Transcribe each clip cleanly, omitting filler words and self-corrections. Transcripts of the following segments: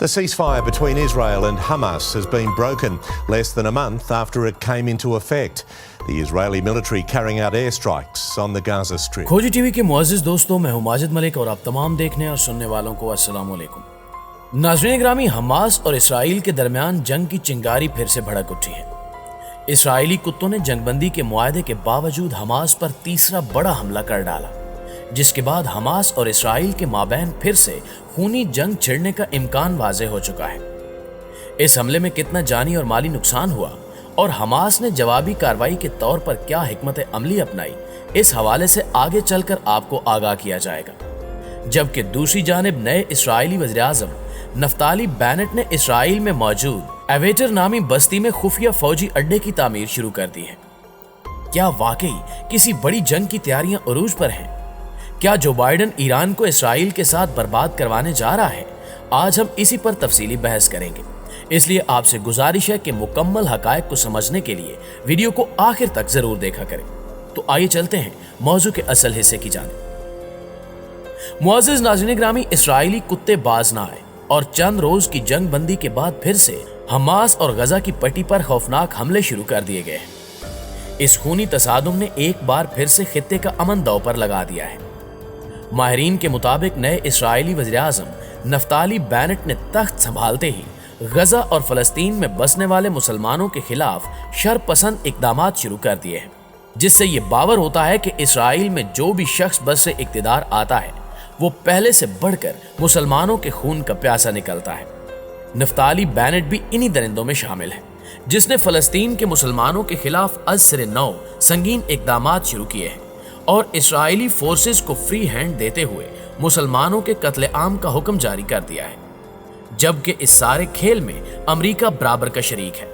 The ceasefire between Israel and Hamas has been broken less than a month after it came into effect. The Israeli military carrying out airstrikes on the Gaza Strip. खोजी TV के मुअज़्ज़िज़ दोस्तों, मैं हूं माजिद मलिक और आप तमाम देखने और सुनने वालों को अस्सलाम वालेकुम। नाज़रीन ग्रामी, हमास और इसराइल के दरमियान जंग की चिंगारी फिर से भड़क उठी है। इसराइली कुत्तों ने जंगबंदी के मुआहदे के बावजूद हमास पर तीसरा बड़ा हमला कर डाला, जिसके बाद हमास और इसराइल के माबैन फिर से खूनी जंग छिड़ने का इम्कान वाज़ेह हो चुका है। इस हमले में कितना जानी और माली नुकसान हुआ और हमास ने जवाबी कार्रवाई के तौर पर क्या हिकमत अमली अपनाई, इस हवाले से आगे चलकर आपको आगाह किया जाएगा। जबकि दूसरी जानिब नए इसराइली वज़ीर-ए-आज़म नफ्ताली बेनेट ने इसराइल में मौजूद एवेटर नामी बस्ती में खुफिया फौजी अड्डे की तामीर शुरू कर दी है। क्या वाकई किसी बड़ी जंग की तैयारियां उरूज पर हैं? क्या जो बाइडन ईरान को इसराइल के साथ बर्बाद करवाने जा रहा है? आज हम इसी पर तफसीली बहस करेंगे, इसलिए आपसे गुजारिश है कि मुकम्मल हकायक को समझने के लिए वीडियो को आखिर तक जरूर देखा करें। तो आइए चलते हैं मौजू के असल हिस्से की जानिब। मुअज़्ज़िज़ नाज़रीन ग्रामी, इसराइली कुत्ते बाज ना आए और चंद रोज की जंग बंदी के बाद फिर से हमास और गजा की पट्टी पर खौफनाक हमले शुरू कर दिए गए हैं। इस खूनी तसादुम ने एक बार फिर से खित्ते का अमन दांव पर लगा दिया है। माहिरीन के मुताबिक नए इसराइली वज़ीर-ए-आज़म नफ्ताली बेनेट ने तख्त संभालते ही गजा और फलस्तीन में बसने वाले मुसलमानों के खिलाफ शरपसंद इकदामात शुरू कर दिए हैं, जिससे ये बावर होता है कि इसराइल में जो भी शख्स बस से इक़्तिदार आता है वो पहले से बढ़कर मुसलमानों के खून का प्यासा निकलता है। नफ्ताली बेनेट भी इन्हीं दरिंदों में शामिल है, जिसने फलस्तीन के मुसलमानों के खिलाफ अज सिरे नौ संगीन इकदामात शुरू किए हैं और इसराइली फोर्सेस को फ्री हैंड देते हुए मुसलमानों के कत्ले-आम का हुक्म जारी कर दिया है, जबकि इस सारे खेल में अमेरिका बराबर का शरीक है।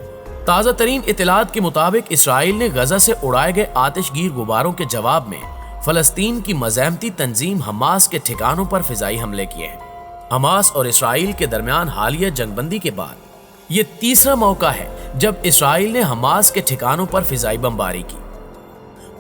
ताज़ा तरीन इत्तलात के मुताबिक इसराइल ने गजा से उड़ाए गए आतिशगीर गुब्बारों के जवाब में फलस्तीन की मज़ाहमती तंजीम हमास के ठिकानों पर फिजाई हमले किए हैं। हमास और इसराइल के दरमियान हालिया जंगबंदी के बाद ये तीसरा मौका है जब इसराइल ने हमास के ठिकानों पर फिजाई बमबारी की।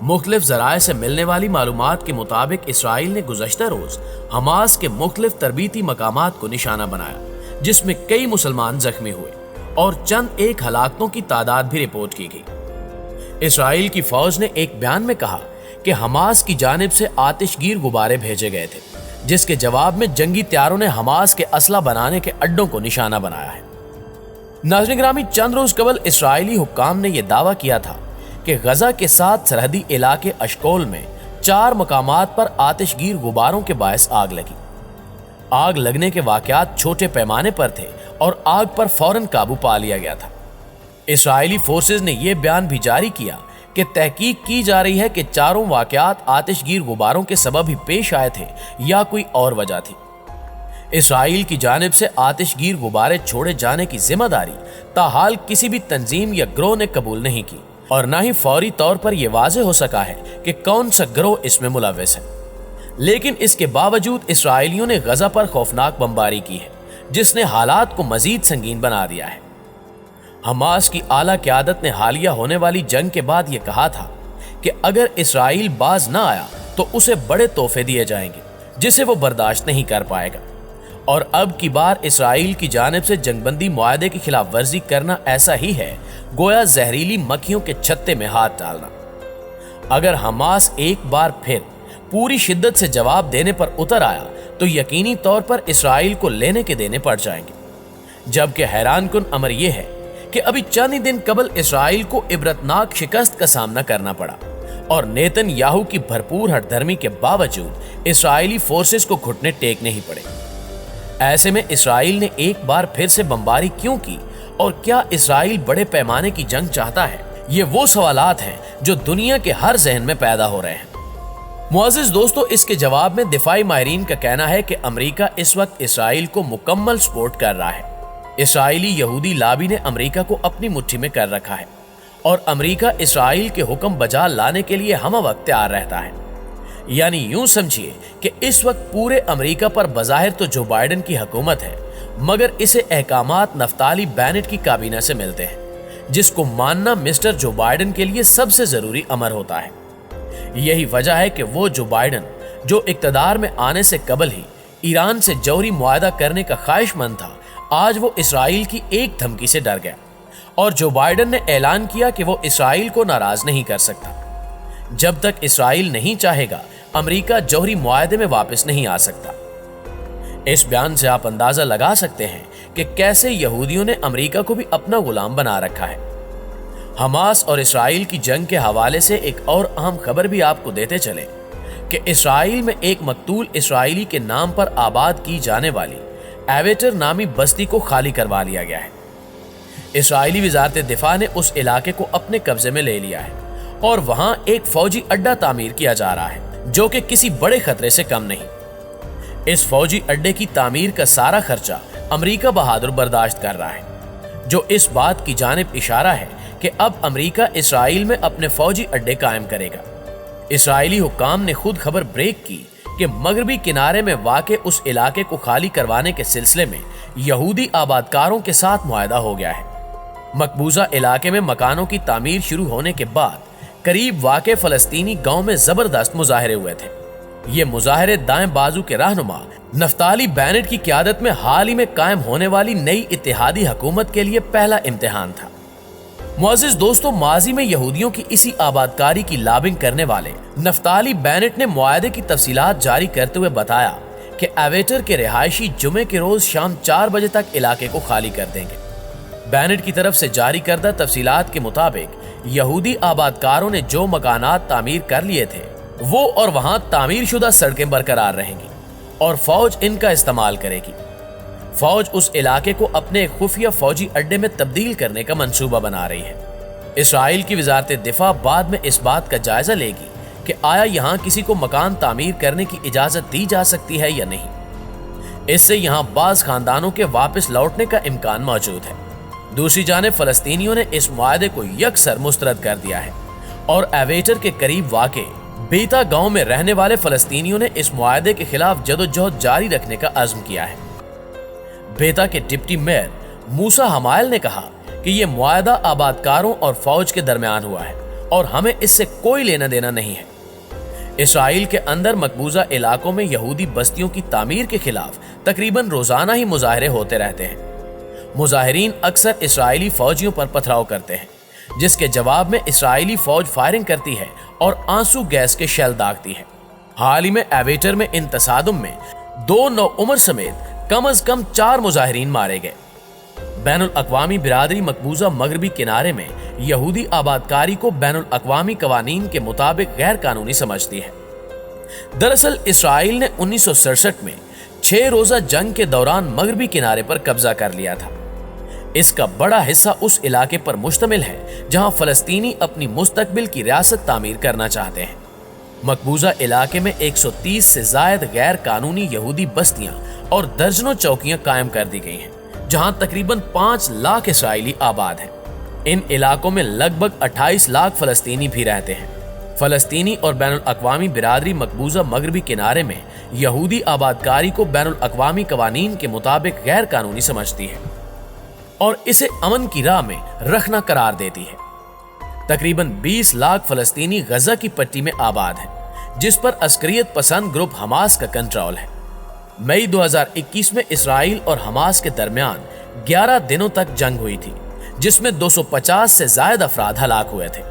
मुख्तलिफ ज़राए से मिलने वाली मालूमात के मुताबिक इसराइल ने गुज़श्ता रोज हमास के मुख्तलिफ तरबीती मकामात को निशाना बनाया, जिसमें कई मुसलमान जख्मी हुए और चंद एक हलाकतों की तादाद भी रिपोर्ट की गई। इसराइल की फौज ने एक बयान में कहा कि हमास की जानिब से आतिशगीर गुब्बारे भेजे गए थे, जिसके जवाब में जंगी त्यारों ने हमास के असला बनाने के अड्डों को निशाना बनाया है। नाज़रीन ग्रामी, चंद रोज कबल इसराइली हुक्काम ने यह दावा किया था कि गजा के साथ सरहदी इलाके अशकोल में 4 मकामात पर आतिशगीर गुब्बारों के बायस आग लगी। आग लगने के वाकयात छोटे पैमाने पर थे और आग पर फौरन काबू पा लिया गया था। इसराइली फोर्सेज ने यह बयान भी जारी किया कि तहकीक की जा रही है कि चारों वाकयात आतिशगीर गुब्बारों के सबब ही पेश आए थे या कोई और वजह थी। इसराइल की जानिब से आतिशगीर गुब्बारे छोड़े जाने की जिम्मेदारी ताहाल किसी भी तंजीम या ग्रोह ने कबूल नहीं की और न ही फौरी तौर पर यह वाज़ेह हो सका है कि कौन सा ग्रोह इसमें मुलव्वस है। लेकिन इसके बावजूद इसराइलियों ने गजा पर खौफनाक बमबारी की है, जिसने हालात को मजीद संगीन बना दिया है। हमास की आला क़यादत ने हालिया होने वाली जंग के बाद यह कहा था कि अगर इसराइल बाज न आया तो उसे बड़े तोहफे दिए जाएंगे, जिसे वो बर्दाश्त नहीं कर पाएगा। और अब की बार इसराइल की जानिब से जंगबंदी मुआहदे की खिलाफ वर्जी करना ऐसा ही है गोया जहरीली मक्खियों के छत्ते में हाथ डालना। अगर हमास एक बार फिर पूरी शिद्दत से जवाब देने पर उतर आया तो यकीनी तौर पर इसराइल को लेने के देने पड़ जाएंगे। जबकि हैरान कुन अमर यह है कि अभी चंद ही दिन कबल इसराइल को इबरतनाक शिकस्त का सामना करना पड़ा और नेतन्याहू की भरपूर हठधर्मी के बावजूद इसराइली फोर्सेस को घुटने टेकने ही पड़े। ऐसे में इसराइल ने एक बार फिर से बमबारी क्यों की और क्या इसराइल बड़े पैमाने की जंग चाहता है? ये वो सवालात हैं जो दुनिया के हर जहन में पैदा हो रहे हैं। मुअज़्ज़िज़ दोस्तों, इसके जवाब में दिफाई माहिरीन का कहना है कि अमेरिका इस वक्त इसराइल को मुकम्मल सपोर्ट कर रहा है। इसराइली यहूदी लाबी ने अमेरिका को अपनी मुट्ठी में कर रखा है और अमेरिका इसराइल के हुक्म बजा लाने के लिए हम वक्त तैयार रहता है। यानी यूं समझिए कि इस वक्त पूरे अमेरिका पर बज़ाहिर तो जो बाइडन की हुकूमत है, मगर इसे अहकामात नफ्ताली बेनेट की काबीना से मिलते हैं, जिसको मानना मिस्टर जो बाइडन के लिए सबसे जरूरी अमर होता है। यही वजह है कि वो जो बाइडन, जो इक़्तिदार में आने से कबल ही ईरान से जौहरी मुआहदा करने का ख्वाहिशमंद था, आज वो इसराइल की एक धमकी से डर गया और जो बाइडेन ने ऐलान किया कि वो इसराइल को नाराज नहीं कर सकता। जब तक इसराइल नहीं चाहेगा, अमेरिका जौहरी मुआहदे में वापस नहीं आ सकता। इस बयान से आप अंदाजा लगा सकते हैं कि कैसे यहूदियों ने अमेरिका को भी अपना गुलाम बना रखा है। हमास और इसराइल की जंग के हवाले से एक और अहम खबर भी आपको देते चले कि इसराइल में एक मकतूल इसराइली के नाम पर आबाद की जाने वाली एवेटर नामी बस्ती को खाली करवा लिया गया है। इसराइली वजारत दिफा ने उस इलाके को अपने कब्जे में ले लिया है और वहां एक फौजी अड्डा तामीर किया जा रहा है जो कि किसी बड़े खतरे से कम नहीं। इस फौजी अड्डे की तामीर का सारा खर्चा अमेरिका बहादुर बर्दाश्त कर रहा है, जो इस बात की जानिब इशारा है कि अब अमेरिका इसराइल में अपने फौजी अड्डे कायम करेगा। इसराइली हुक्काम ने खुद खबर ब्रेक की कि मगरबी किनारे में वाक़े उस इलाके को खाली करवाने के सिलसिले में यहूदी आबादकारों के साथ मुआहदा हो गया है। मकबूजा इलाके में मकानों की तामीर शुरू होने के बाद करीब वाक़े फलस्तीनी गांव में जबरदस्त मुजाहरे हुए थे। ये मुजाहरे दाएं बाजू के रहनुमा नफ्ताली बेनेट की क़यादत में हाल ही में कायम होने वाली नई इत्तेहादी हुकूमत के लिए पहला इम्तिहान था। मुअज़्ज़िज़ दोस्तों, माजी में यहूदियों की इसी आबादकारी की लाबिंग करने वाले नफ्ताली बेनेट ने मुआहदे की तफसीलात जारी करते हुए बताया कि एवेटर के रिहायशी जुमे के रोज शाम 4 बजे तक इलाके को खाली कर देंगे। बेनेट की तरफ से जारी करदा तफसीलात के मुताबिक यहूदी आबादकारों ने जो मकानात तामीर कर लिए थे वो और वहां तामीर शुदा सड़कें बरकरार रहेंगी और फौज इनका इस्तेमाल करेगी। फौज उस इलाके को अपने खुफिया फौजी अड्डे में तब्दील करने का मंसूबा बना रही है। इसराइल की वजारत दिफा बाद में इस बात का जायजा लेगी कि आया यहाँ किसी को मकान तामीर करने की इजाजत दी जा सकती है या नहीं। इससे यहाँ बाज खानदानों के वापस लौटने का इम्कान मौजूद है। दूसरी जानिब फलस्तीनियों ने इस मुआहदे को यकसर मुस्तरद कर दिया है और एवेटर के करीब वाक़े बेता गांव में रहने वाले फलस्तीनियों ने इस मुआहदे के खिलाफ जदोजहद जारी रखने का अज़्म किया है। बेता के डिप्टी मेयर मूसा हमायल ने कहा कि यह मुआहदा आबादकारों और फौज के दरमियान हुआ है और हमें इससे कोई लेना देना नहीं है। इसराइल के अंदर मकबूजा इलाकों में यहूदी बस्तियों की तामीर के खिलाफ तकरीबन रोजाना ही मुजाहरे होते रहते हैं। मुजाहिरीन अक्सर इसराइली फौजियों पर पथराव करते हैं, जिसके जवाब में इसराइली फौज फायरिंग करती है और आंसू गैस के शेल दागती है। हाल ही में एवेटर में इन तसादुम में 2 नौउमर समेत कम अज कम 4 मुजाहिरीन मारे गए। बैनुल अक़वामी बिरादरी मकबूजा मगरबी किनारे में यहूदी आबादकारी को बैनुल अक़वामी कवानीन के मुताबिक गैर कानूनी समझती है। दरअसल इसराइल ने 1967 में 6 रोजा जंग के दौरान मगरबी किनारे पर कब्जा कर लिया था। इसका बड़ा हिस्सा उस इलाके पर मुश्तमिल है जहां फलस्तीनी अपनी मुस्तकबिल की रियासत तामीर करना चाहते हैं। मकबूजा इलाके में 130 से ज्यादा गैर कानूनी यहूदी बस्तियां और दर्जनों चौकियां कायम कर दी गई हैं, जहां तकरीबन 5 लाख इसराइली आबाद हैं। इन इलाकों में लगभग 28 लाख फलस्तीनी भी रहते हैं। फलस्तीनी और बैनुल अक़वामी बिरादरी मकबूजा मगरबी किनारे में यहूदी आबादकारी को बैनुल अक़वामी कवानीन के मुताबिक गैर कानूनी समझती है और इसे अमन की राह में रखना करार देती है। तकरीबन 20 लाख फलस्तीनी गजा की पट्टी में आबाद हैं, जिस पर अस्करियत पसंद ग्रुप हमास का कंट्रोल है। मई 2021 में इसराइल और हमास के दरमियान 11 दिनों तक जंग हुई थी, जिसमें 250 से ज्यादा अफराद हलाक हुए थे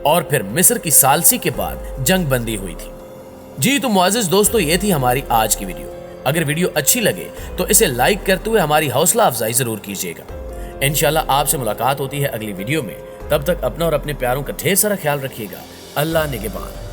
और फिर मिस्र की सालसी के बाद जंग बंदी हुई थी। जी तो मुअज़्ज़िज़ दोस्तों, ये थी हमारी आज की वीडियो। अगर वीडियो अच्छी लगे तो इसे लाइक करते हुए हमारी हौसला अफजाई जरूर कीजिएगा। इंशाल्लाह आपसे मुलाकात होती है अगली वीडियो में। तब तक अपना और अपने प्यारों का ढेर सारा ख्याल रखिएगा। अल्लाह निगहबान।